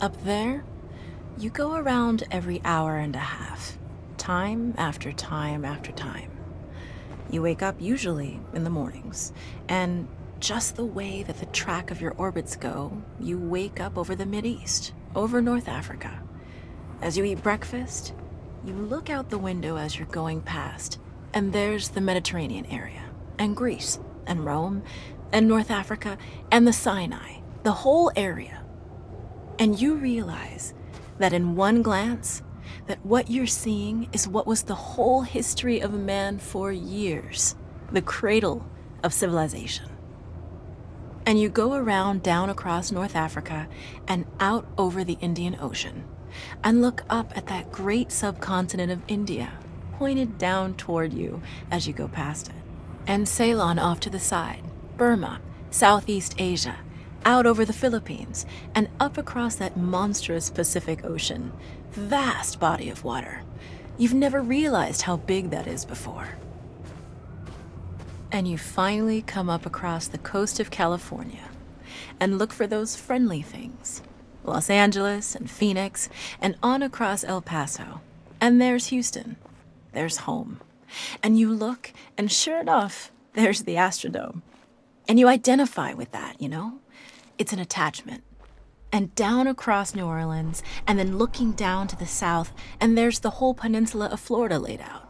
Up there, you go around every hour and a half, time after time after time. You wake up usually in the mornings, and just the way that the track of your orbits go, you wake up over the Mideast, over North Africa. As you eat breakfast, you look out the window as you're going past, and there's the Mediterranean area, and Greece, and Rome, and North Africa, and the Sinai, the whole area. And you realize that in one glance, that what you're seeing is what was the whole history of man for years, the cradle of civilization. And you go around down across North Africa and out over the Indian Ocean and look up at that great subcontinent of India, pointed down toward you as you go past it. And Ceylon off to the side, Burma, Southeast Asia, out over the Philippines, and up across that monstrous Pacific Ocean, vast body of water. You've never realized how big that is before. And you finally come up across the coast of California and look for those friendly things. Los Angeles and Phoenix and on across El Paso. And there's Houston. There's home. And you look, and sure enough, there's the Astrodome. And you identify with that, you know? It's an attachment. And down across New Orleans, and then looking down to the south, and there's the whole peninsula of Florida laid out.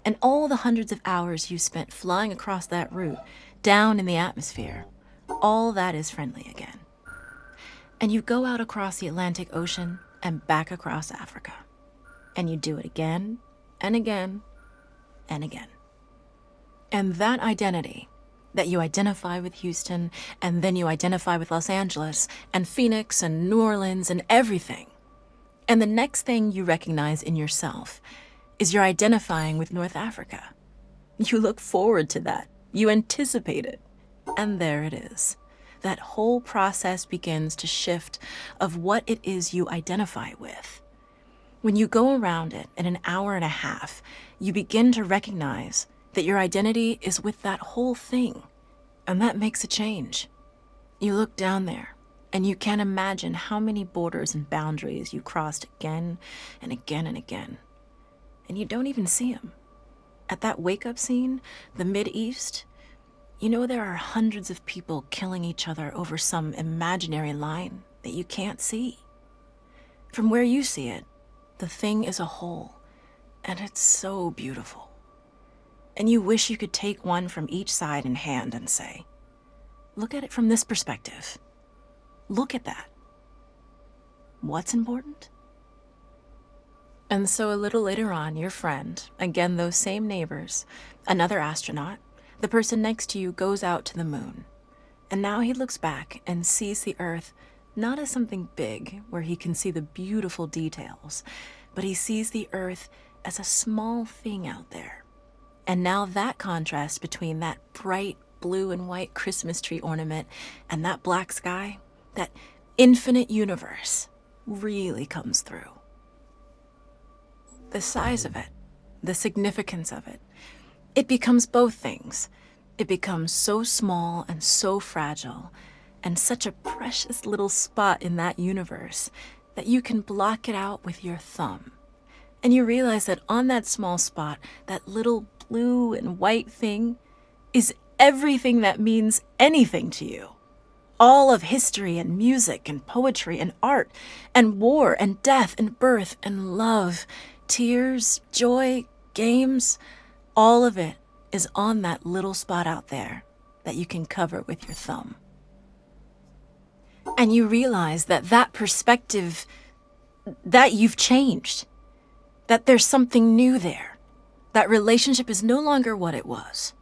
And all the hundreds of hours you spent flying across that route, down in the atmosphere, all that is friendly again. And you go out across the Atlantic Ocean and back across Africa. And you do it again and again and again. And that identity, that you identify with Houston, and then you identify with Los Angeles, and Phoenix, and New Orleans, and everything. And the next thing you recognize in yourself is you're identifying with North Africa. You look forward to that. You anticipate it. And there it is. That whole process begins to shift of what it is you identify with. When you go around it in an hour and a half, you begin to recognize that your identity is with that whole thing. And that makes a change. You look down there, and you can't imagine how many borders and boundaries you crossed again and again and again. And you don't even see them. At that wake-up scene, the Mideast, you know there are hundreds of people killing each other over some imaginary line that you can't see. From where you see it, the thing is a whole, and it's so beautiful. And you wish you could take one from each side in hand and say, look at it from this perspective. Look at that. What's important? And so a little later on, your friend, again those same neighbors, another astronaut, the person next to you goes out to the moon. And now he looks back and sees the Earth not as something big where he can see the beautiful details, but he sees the Earth as a small thing out there. And now that contrast between that bright blue and white Christmas tree ornament and that black sky, that infinite universe, really comes through. The size of it, the significance of it, it becomes both things. It becomes so small and so fragile, and such a precious little spot in that universe that you can block it out with your thumb. And you realize that on that small spot, that little blue and white thing is everything that means anything to you. All of history and music and poetry and art and war and death and birth and love, tears, joy, games, all of it is on that little spot out there that you can cover with your thumb. And you realize that that perspective, that you've changed, that there's something new there. That relationship is no longer what it was.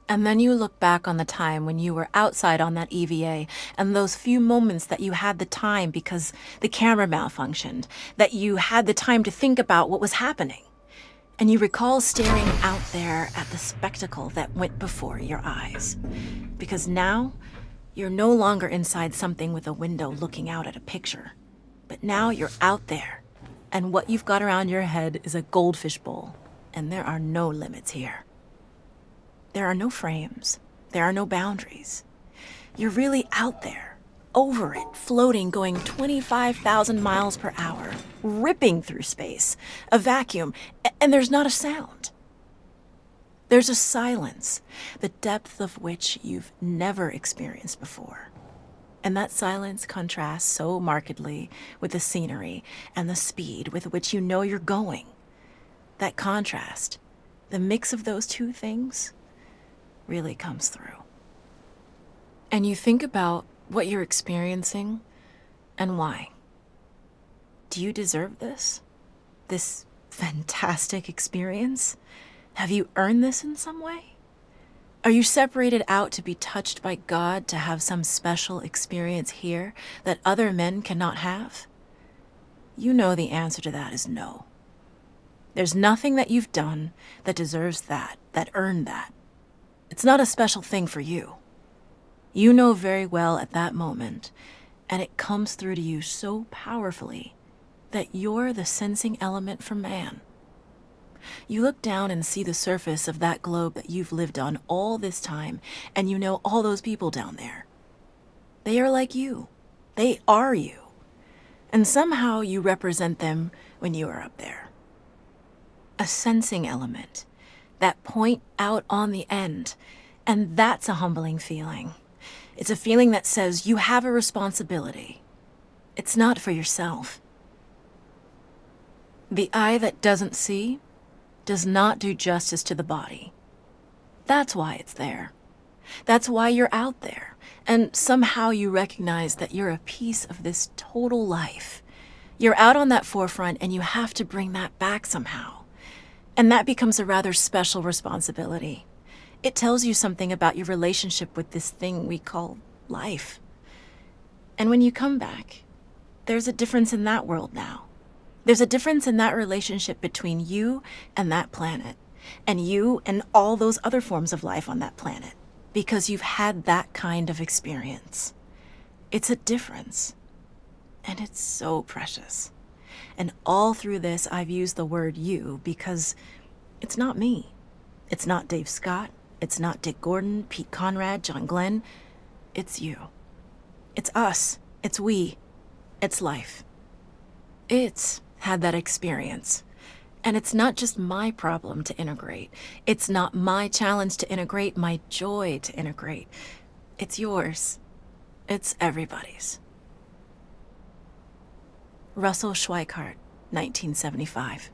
And then you look back on the time when you were outside on that EVA and those few moments that you had the time because the camera malfunctioned, that you had the time to think about what was happening. And you recall staring out there at the spectacle that went before your eyes. Because now, you're no longer inside something with a window looking out at a picture. But now you're out there, and what you've got around your head is a goldfish bowl, and there are no limits here. There are no frames. There are no boundaries. You're really out there, over it, floating, going 25,000 miles per hour, ripping through space, a vacuum, and there's not a sound. There's a silence, the depth of which you've never experienced before. And that silence contrasts so markedly with the scenery and the speed with which you know you're going. That contrast, the mix of those two things, really comes through. And you think about what you're experiencing and why. Do you deserve this? This fantastic experience? Have you earned this in some way? Are you separated out to be touched by God to have some special experience here that other men cannot have? You know the answer to that is no. There's nothing that you've done that deserves that earned that. It's not a special thing for you. You know very well at that moment, and it comes through to you so powerfully that you're the sensing element for man. You look down and see the surface of that globe that you've lived on all this time, and you know all those people down there. They are like you. They are you. And somehow you represent them when you are up there. A sensing element, that point out on the end, and that's a humbling feeling. It's a feeling that says you have a responsibility. It's not for yourself. The eye that doesn't see does not do justice to the body. That's why it's there. That's why you're out there. And somehow you recognize that you're a piece of this total life. You're out on that forefront and you have to bring that back somehow. And that becomes a rather special responsibility. It tells you something about your relationship with this thing we call life. And when you come back, there's a difference in that world now. There's a difference in that relationship between you and that planet, and you and all those other forms of life on that planet, because you've had that kind of experience. It's a difference, and it's so precious. And all through this, I've used the word you because it's not me. It's not Dave Scott. It's not Dick Gordon, Pete Conrad, John Glenn. It's you. It's us. It's we. It's life. It's had that experience. And it's not just my problem to integrate. It's not my challenge to integrate, my joy to integrate. It's yours. It's everybody's. Russell Schweikart, 1975.